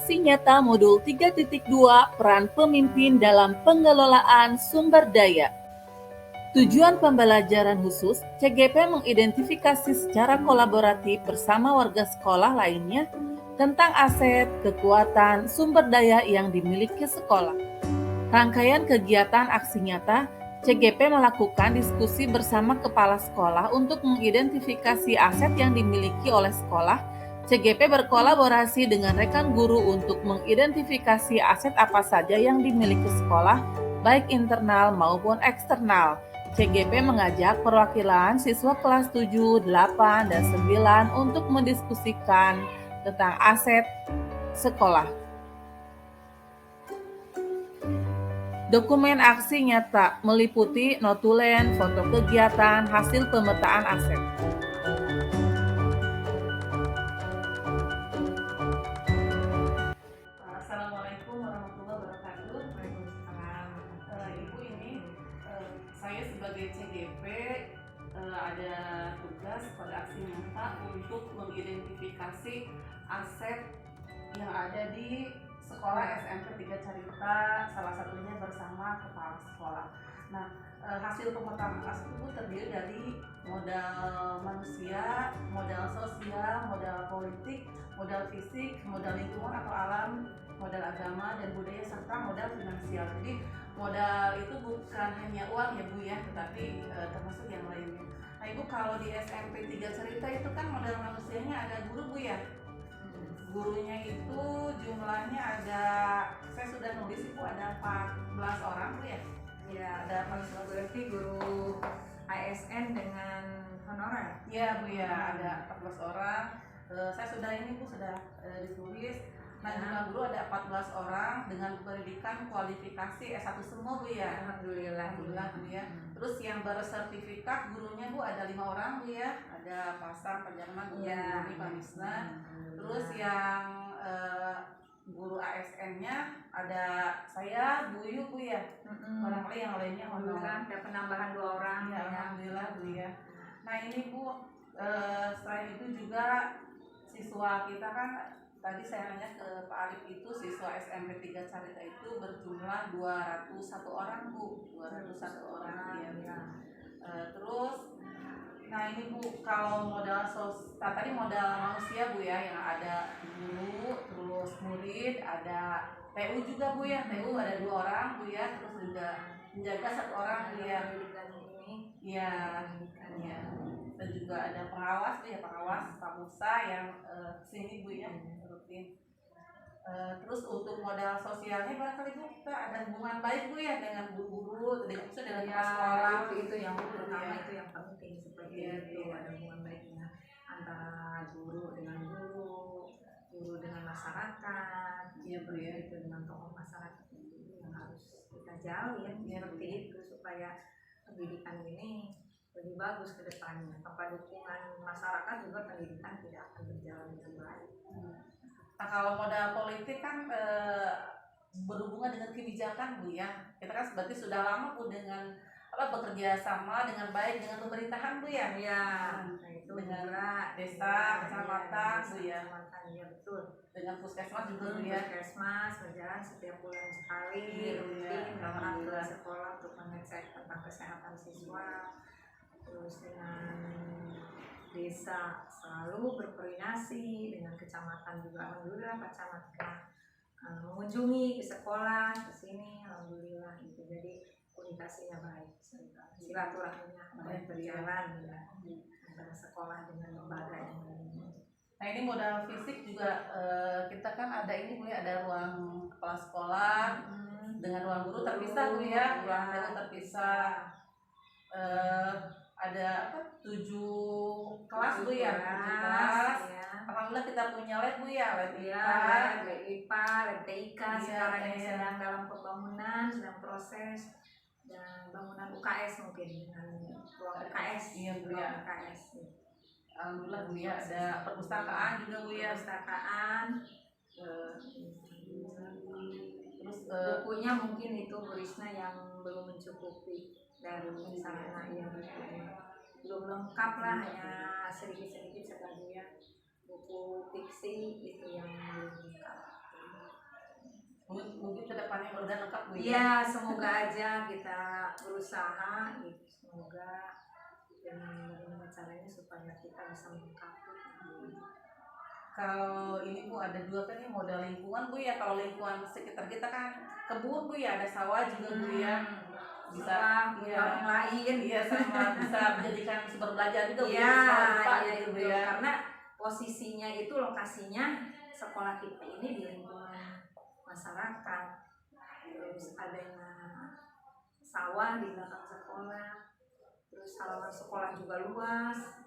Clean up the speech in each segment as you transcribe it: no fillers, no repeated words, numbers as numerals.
Aksi nyata modul 3.2 peran pemimpin dalam pengelolaan sumber daya. Tujuan pembelajaran khusus, CGP mengidentifikasi secara kolaboratif bersama warga sekolah lainnya tentang aset, kekuatan, sumber daya yang dimiliki sekolah. Rangkaian kegiatan aksi nyata, CGP melakukan diskusi bersama kepala sekolah untuk mengidentifikasi aset yang dimiliki oleh sekolah. CGP berkolaborasi dengan rekan guru untuk mengidentifikasi aset apa saja yang dimiliki sekolah, baik internal maupun eksternal. CGP mengajak perwakilan siswa kelas 7, 8, dan 9 untuk mendiskusikan tentang aset sekolah. Dokumen aksi nyata meliputi notulen, foto kegiatan, hasil pemetaan aset. Assalamualaikum warahmatullahi wabarakatuh. Waalaikumsalam. Ibu, ini saya sebagai CGP ada tugas pada aksi nyata untuk mengidentifikasi aset yang ada di sekolah SMP 3 Carita, salah satunya bersama kepala sekolah. Nah, hasil pemetaan aset itu terdiri dari modal manusia, modal sosial, modal politik, modal fisik, modal lingkungan atau alam, modal agama dan budaya, serta modal finansial. Jadi modal itu bukan hanya uang ya Bu ya, tetapi termasuk yang lainnya. Nah Ibu, kalau di SMP 3 Carita itu kan modal manusianya ada guru Bu ya. Gurunya itu jumlahnya ada, saya sudah nulis Ibu, ada 14 orang Bu ya. Ya, Ada 14 berarti guru ASN dengan honorer. ya Bu ya, ada 14 orang. Saya sudah ini Bu, sudah ditulis. Nah, jumlah guru ada 14 orang dengan pendidikan kualifikasi S1 semua Bu ya. Alhamdulillah. Alhamdulillah Bu ya. Terus yang bersertifikat gurunya Bu ada 5 orang Bu ya. Ada Pasang, Panjarman, Bu Ya. Pak Misna. Terus yang guru ASN-nya ada saya, Bu Yu Bu ya. Barangkali yang lainnya Alhamdulillah ada penambahan 2 orang. Ya, alhamdulillah Bu ya. Nah ini Bu, selain itu juga siswa kita kan, tadi saya nanya ke Pak Arif, itu siswa SMP 3 Carita itu berjumlah 201 orang Bu, 201 orang ya. Terus, nah ini Bu, kalau modal tadi modal manusia Bu ya, yang ada guru, terus murid, ada TU juga Bu ya, TU ada 2 orang Bu ya, terus juga menjaga 1 orang Bu ya. Iya, ya. Dan juga ada pengawas Bu ya, pengawas Pak Musa yang sini Bu ya, rutin. Terus untuk modal sosialnya barangkali Bu, kita ada hubungan baik Bu ya dengan guru-guru, dengan sekolah. Itu yang pertama, itu yang penting seperti itu. Ada hubungan baiknya antara guru dengan guru, guru dengan masyarakat, Iya Bu ya. itu dengan tokoh masyarakat itu yang harus kita jalin seperti itu supaya pendidikan ini lebih bagus ke depannya. Tanpa dukungan masyarakat juga pendidikan tidak akan berjalan dengan baik. Nah kalau modal politik kan berhubungan dengan kebijakan Bu ya. Kita kan berarti sudah lama Bu dengan bekerja sama dengan baik dengan pemerintahan Bu ya. Iya, itu dengan desa, kecamatan Bu ya. Iya betul. Dengan puskesmas juga Bu ya. Puskesmas berjalan setiap bulan sekali, rutin datang ke sekolah untuk mengecek tentang kesehatan siswa. Terus dengan desa selalu berkoordinasi dengan kecamatan juga. Alhamdulillah Pak Camat mengunjungi ke sekolah ke sini, alhamdulillah gitu. Jadi komunikasinya baik, silaturahminya baik berjalan ya, antara sekolah dengan lembaga yang lainnya. Nah ini modal fisik juga kita kan ada ini Bu ya, ada ruang kepala sekolah dengan ruang guru terpisah Bu ya, ruang guru terpisah. Ada 7 kelas Bu ya, 7 kelas. Alhamdulillah kita punya lab Bu ya, lab IPA, lab TIK sekarang ini sedang dalam pembangunan, sedang proses, dan bangunan UKS mungkin dengan ruang UKS. Iya Bu ya. UKS. Alhamdulillah Bu ya, ada perpustakaan juga Bu ya. Perpustakaan. Terus bukunya mungkin itu Bu Risna yang belum mencukupi dari sarana yang belum lengkap lah, hanya sedikit-sedikit sebagian buku fiksi itu yang belum lengkap. Bu ya. Iya, semoga aja kita berusaha gitu, semoga dengan bagaimana caranya supaya kita bisa melengkapi. Kalau ini Bu ada dua kan nih modal lingkungan Bu ya. Kalau lingkungan sekitar kita kan kebun Bu ya, ada sawah juga Bu ya. Bisa yang lain. Iya, sama bisa menjadikan sumber belajar juga Bu Iya, ya, sekolah IPA iya gitu Bu itu. ya. Karena posisinya itu lokasinya sekolah kita ini di lingkungan masyarakat. Terus adanya sawah di belakang sekolah. Terus halaman sekolah juga luas.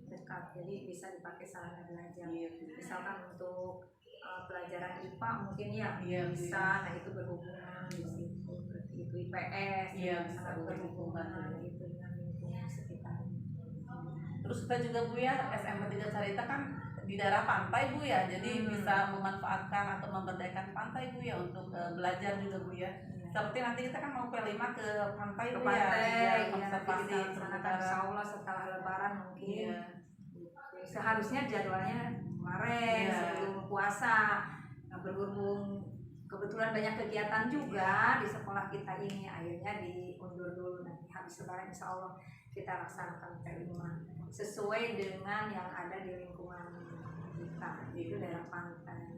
Dekat, jadi bisa dipakai sarana belajar. Iya. Misalkan untuk pelajaran IPA mungkin ya Iya, bisa, nah itu berhubungan di situ. Berarti itu IPS, Iya, sangat bisa berhubungan itu dengan lingkungan sekitar. Terus kita juga Bu ya, SMP 3 Carita kan di daerah pantai Bu ya, jadi bisa memanfaatkan atau memberdayakan pantai Bu ya untuk belajar juga Bu ya. Seperti nanti kita kan mau P5 ke pantai Bu ya, Konservasi laksanakan insya Allah setelah lebaran mungkin. Iya. Seharusnya jadwalnya kemarin sebelum puasa. Nah, berhubung kebetulan banyak kegiatan juga di sekolah kita ini, akhirnya diundur dulu. Nanti habis lebaran insya Allah kita laksanakan P5 sesuai dengan yang ada di lingkungan kita, itu daerah pantai.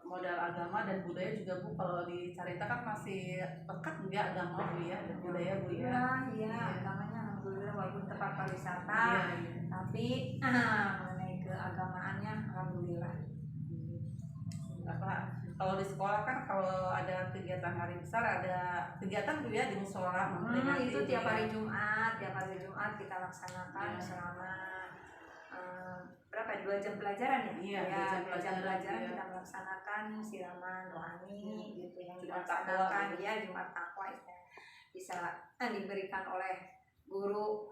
Modal agama dan budaya juga Bu, kalau di Carita kan masih pekat Bu ya, agama Bu ya dan budaya Bu ya. Iya, agamanya alhamdulillah walaupun tempat pariwisata, tapi mengenai keagamaannya alhamdulillah. Kalau di sekolah kan kalau ada kegiatan hari besar, ada kegiatan Bu ya di musola. Itu tiap hari Jumat kita laksanakan selama berapa 2 jam pelajaran ya? Iya, 2 jam pelajaran ya. kita melaksanakan siraman rohani gitu yang Jumat dilaksanakan Takwa, ya Jumat Takwa bisa diberikan oleh guru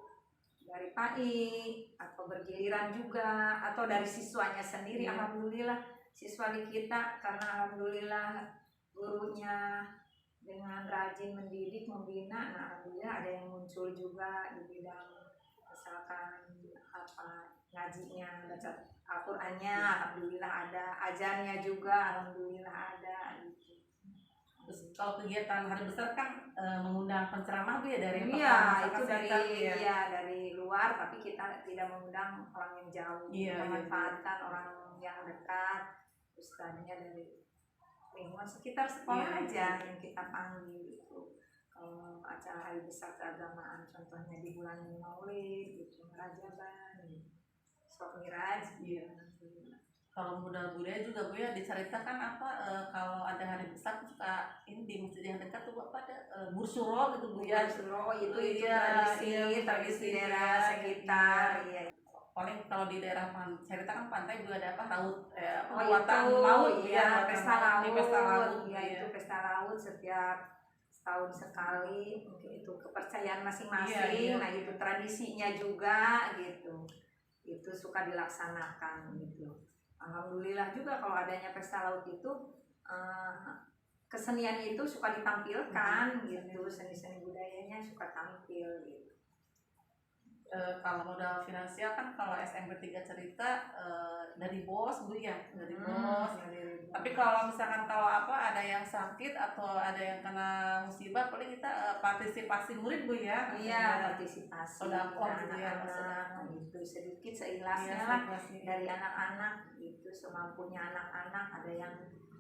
dari PAI atau bergiliran juga atau dari siswanya sendiri. Alhamdulillah siswa di kita karena alhamdulillah gurunya dengan rajin mendidik membina, nah alhamdulillah ada yang muncul juga di bidang misalkan ngajinya, baca Al-Qur'annya, alhamdulillah ada, ajarnya juga alhamdulillah ada gitu. Terus kalau kegiatan hari besar kan mengundang penceramah Bu ya dari itu dari luar, tapi kita tidak mengundang orang yang jauh. Kita manfaatkan orang yang dekat, ustadznya dari lingkungan sekitar sekolah aja yang kita panggil gitu. Kalau acara hari besar keagamaan contohnya di bulan Maulid gitu, Rajaban gitu. Sok Miraj Kalau modal budaya juga Bu ya diceritakan kalau ada hari besar suka ini di masjid yang dekat tuh apa ada bursuro gitu Bu ya. Bursuro itu tradisi daerah sekitar. Iya. Paling kalau di daerah cerita kan pantai juga ada laut laut pesta laut. Itu pesta laut setiap setahun sekali, mungkin itu kepercayaan masing-masing. Nah itu tradisinya juga gitu, itu suka dilaksanakan gitu. Alhamdulillah juga kalau adanya pesta laut itu kesenian itu suka ditampilkan gitu, seni-seni budayanya suka tampil gitu. Kalau modal finansial kan kalau SMP 3 Carita dari bos Bu ya, dari bos. Tapi kalau misalkan ada yang sakit atau ada yang kena musibah, paling kita partisipasi murid Bu ya. Iya, partisipasi anak-anak gitu, sedikit seikhlasnya lah dari anak-anak gitu, semampunya anak-anak. Ada yang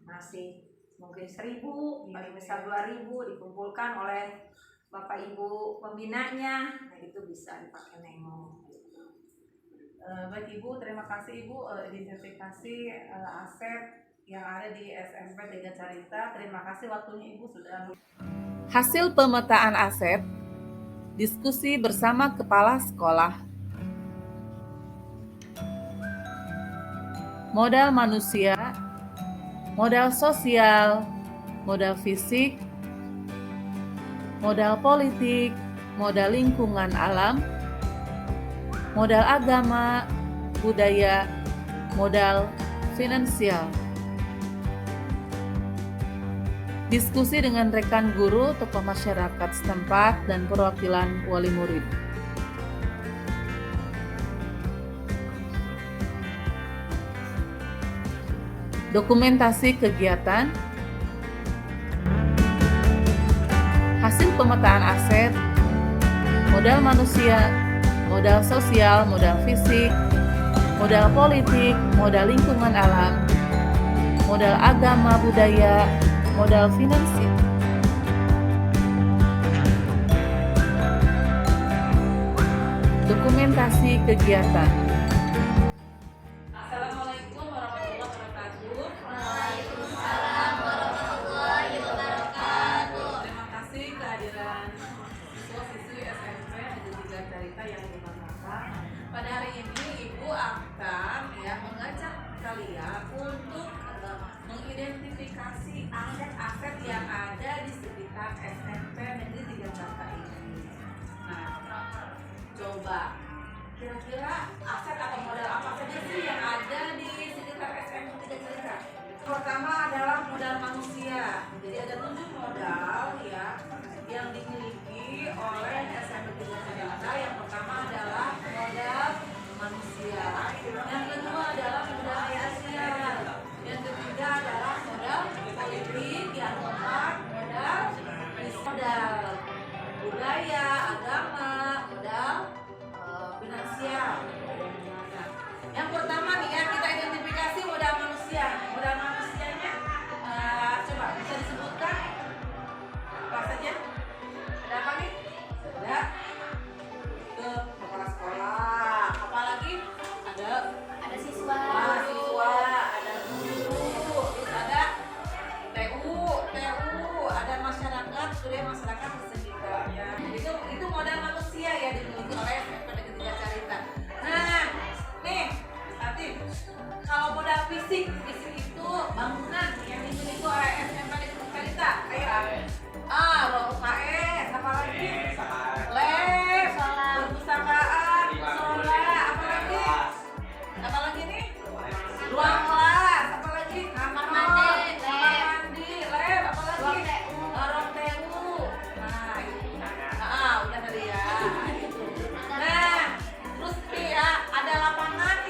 ngasih mungkin 1.000, paling besar 2.000 dikumpulkan oleh Bapak Ibu pembinanya, nah itu bisa dipakai nengok. Baik Ibu, terima kasih Ibu identifikasi aset yang ada di SMP 3 Carita. Terima kasih waktunya Ibu sudah. Hasil pemetaan aset, diskusi bersama kepala sekolah. Modal manusia, modal sosial, modal fisik, modal politik, modal lingkungan alam, modal agama, budaya, modal finansial. Diskusi dengan rekan guru, tokoh masyarakat setempat, dan perwakilan wali murid. dokumentasi kegiatan, hasil pemetaan aset, modal manusia, modal sosial, modal fisik, modal politik, modal lingkungan alam, modal agama budaya, modal finansial. Dokumentasi kegiatan. Assalamualaikum warahmatullahi wabarakatuh. Waalaikumsalam warahmatullahi wabarakatuh. Terima kasih kehadiran siswa-siswi SMP Negeri 3 Carita yang bermanfaat. Pada hari ini Ibu akan mengajak kalian untuk mengidentifikasi aset-aset yang ada di sekitar SMP Negeri 3 Carita ini. Nah, coba kira-kira aset atau modal apa saja sih yang ada di sekitar SMP 3 Carita? Pertama adalah modal manusia. Jadi ada 7 modal yang dimiliki oleh SMP 3 Carita. Yang pertama adalah modal manusia. Yang kedua adalah modal sosial. Yang ketiga adalah modal politik. Yang keempat modal budaya, agama, modal finansial. Yang pertama nih kita identifikasi modal manusia. Modal manusianya coba bisa disebutkan apa saja? Ada apa nih? Ada ke kepala sekolah. Apalagi ada siswa. Siswa, ada guru, terus ada TU, ada masyarakat, masyarakat di sekitarnya. Itu modal manusia ya dimiliki oleh SMP Negeri 3 Carita. Nah, nih, nanti kalau modal fisik itu bangunan yang dimiliki oleh SMP Negeri 3 Carita. Kayak ruang UKS, apalagi lab, perpustakaan, musola, apalagi nih ruang kelas, apalagi kamar mandi, lab, apalagi ruang TU. Nah, udah tadi ya. Nah, terus nih ada lapangan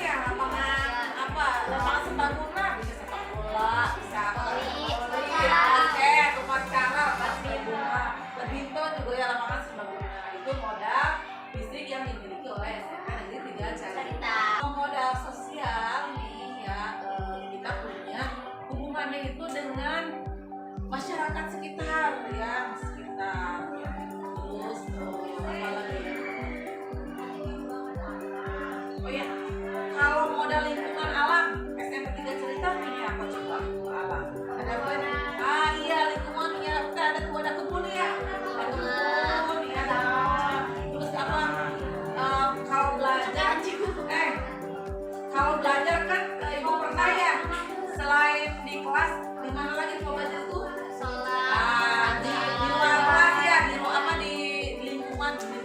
apa? Lapangan serbaguna, bisa sepak bola, bisa basket, upacara, badminton juga ya lapangan serbaguna. Itu modal fisik yang dimiliki oleh SMP Negeri 3 Carita. Modal sosial nih kita punya hubungannya itu dengan masyarakat sekitar terus apa lagi? Oh ya, kalau modal lingkungan alam SMP 3 Carita punya apa coba? Alam ada apa nih? Iya, lingkungan ya, kita ada kebun ya, terus apa? Kalau belajar kan Ibu pernah ya, selain di kelas di mana lagi mau belajar tuh? Di luar kelas ya, di lingkungan ya,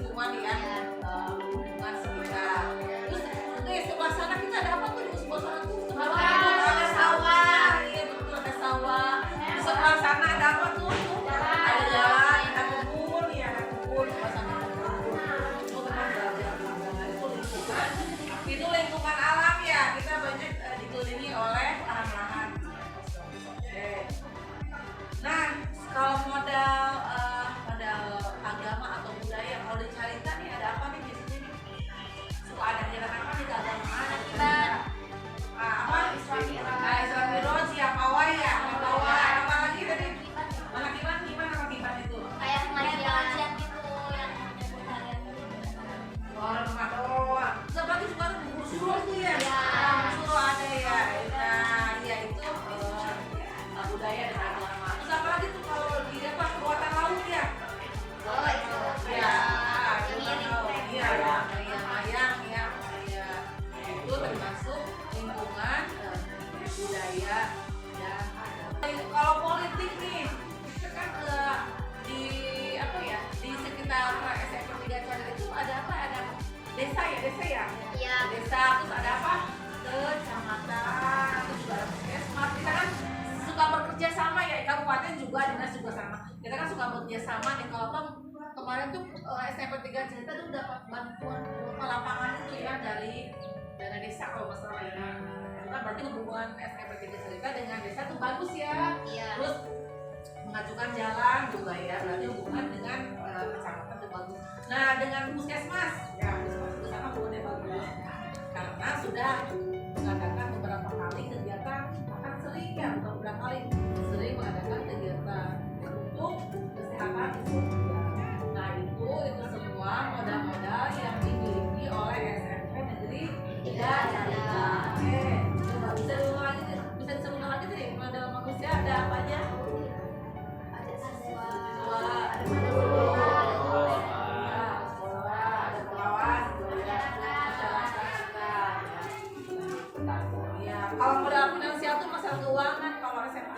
lingkungan sekitar. Terus di sebelah sana kita ada apa tuh? Di sebelah sana tuh ada sawah, iya betul ada sawah. Di sebelah sana ada apa tuh? Ada jalan, ada kebun, sebelah sana ada kebun. Itu pernah belajar itu lingkungan alam ya, kita banyak dikelilingi oleh lahan-lahan. Nah, kalau modal agama atau budaya, kalau di Carita nih ada apa nih biasanya nih? Suka ada kegiatan apa nih keagamaan? Apa? Islam Miraj ya, pawai ya, pawai. Apa lagi tadi? Pengakiban gimana pengakiban itu? Kayak pengajian gitu yang menyebut harian Ramadan. Seperti suka suruh tuh ya. Suruh ada ya. Nah, ya itu budaya dan agama. Terus apa lagi tuh kalau di perbuatan laut ya? Oh itu Ya. mayang Ya. Itu termasuk lingkungan budaya dan agama. Kalau politik nih, kita kan di sekitar SMP 3 Carita itu ada apa? Ada desa ya? Iya. Desa, terus ada apa? Kecamatan, terus juga ada puskesmas. Kita kan suka bekerja sama ya, kabupaten juga, dinas juga sama. Kita kan suka bekerja sama nih. Kalau kemarin tuh SMP 3 Carita tuh dapat bantuan lapangan itu ya dari dana desa kalau nggak salah ya. Itu kan berarti hubungan SMP Negeri Selika dengan desa tuh bagus ya. Iya. Terus mengajukan jalan juga ya, berarti hubungan dengan kecamatan itu bagus. Nah dengan puskesmas, ya puskesmas itu sama hubungannya bagus karena sudah mengadakan beberapa kali kegiatan, bahkan sering ya, bukan beberapa kali sering mengadakan kegiatan untuk kesehatan siswa. Nah itu semua modal-modal yang dimiliki oleh SMP Negeri 3 Carita. Coba bisa diulang lagi nih modal manusia ada apa aja? Ada siswa. Ada sekolah, ada pengawas, masyarakat. Ya, kalau modal finansial tuh masalah keuangan kalau SMP